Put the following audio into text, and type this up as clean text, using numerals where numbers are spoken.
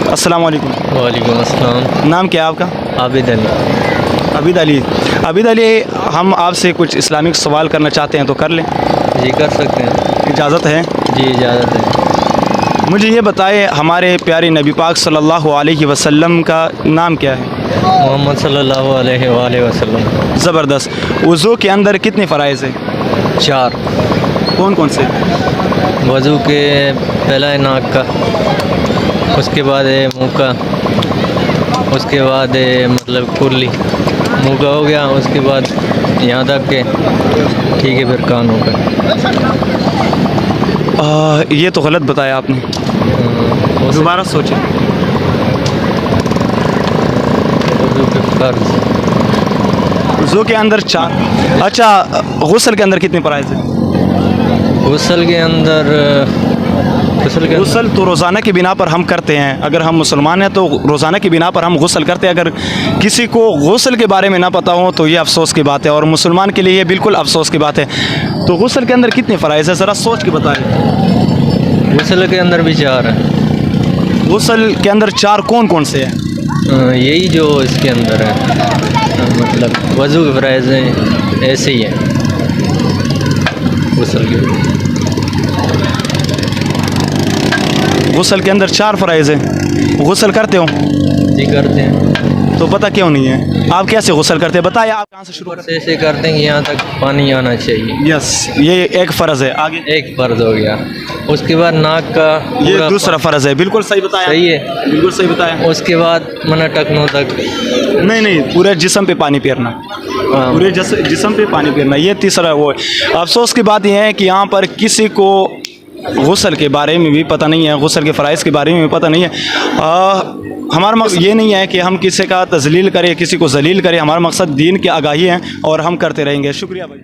السلام علیکم۔ وعلیکم السلام۔ نام کیا ہے آپ کا؟ عابد علی۔ عابد علی، ہم آپ سے کچھ اسلامک سوال کرنا چاہتے ہیں تو کر لیں؟ جی کر سکتے ہیں۔ اجازت ہے؟ جی اجازت ہے۔ مجھے یہ بتائیں، ہمارے پیارے نبی پاک صلی اللہ علیہ وسلم کا نام کیا ہے؟ محمد صلی اللہ علیہ وآلہ وسلم۔ زبردست۔ وضو کے اندر کتنے فرائض ہیں؟ 4۔ کون کون سے؟ وضو کے پہلا ہے ناک کا، اس کے بعد ہے منہ کا، اس کے بعد ہے مطلب کلی منہ کا ہو گیا، اس کے بعد یہاں تک کہ ٹھیک ہے پھر کانوں کا۔ یہ تو غلط بتایا آپ نے، دوبارہ سوچیں۔ وضو کے فرض، وضو کے اندر 4۔ اچھا، غسل کے اندر کتنے فرائض ہیں؟ غسل کے اندر غسل تو روزانہ کی بنا پر ہم کرتے ہیں، اگر ہم مسلمان ہیں تو روزانہ کی بنا پر ہم غسل کرتے ہیں۔ اگر کسی کو غسل کے بارے میں نہ پتہ ہو تو یہ افسوس کی بات ہے، اور مسلمان کے لیے یہ بالکل افسوس کی بات ہے۔ تو غسل کے اندر کتنے فرائض ہیں، ذرا سوچ کے بتائیں۔ غسل کے اندر بھی 4 ہے۔ غسل کے اندر 4 کون کون سے ہیں؟ یہی جو اس کے اندر ہے، مطلب وضو کے فرائض ہیں ایسے ہی ہیں غسل کے۔ غسل کے اندر 4 فرائض ہیں، غسل کرتے ہو؟ جی کرتے ہیں۔ تو پتہ کیوں نہیں ہے؟ آپ کیسے غسل کرتے ہیں، بتائیں آپ کہاں سے شروع کرتے ایسے کرتے ہیں کہ یہاں تک پانی آنا چاہیے۔ ہیں؟ یس، یہ ایک فرض ہے۔ آگے ایک فرض ہو گیا، اس کے بعد ناک کا یہ پورا دوسرا فرض ہے۔ بالکل صحیح بتایا، صحیح ہے۔ بالکل صحیح بتایا۔ اس کے بعد منہ ٹکنوں تک، نہیں، پورے جسم پہ پانی پھیرنا، ہاں، پورے جسم پہ پانی پھیرنا، یہ تیسرا وہ ہے۔ افسوس کی بات یہ ہے کہ یہاں پر کسی کو غسل کے بارے میں بھی پتہ نہیں ہے، غسل کے فرائض کے بارے میں بھی پتہ نہیں ہے۔ ہمارا مقصد یہ نہیں ہے کہ ہم کسی کا تذلیل کریں، کسی کو ذلیل کریں، ہمارا مقصد دین کی آگاہی ہے، اور ہم کرتے رہیں گے۔ شکریہ بھائی۔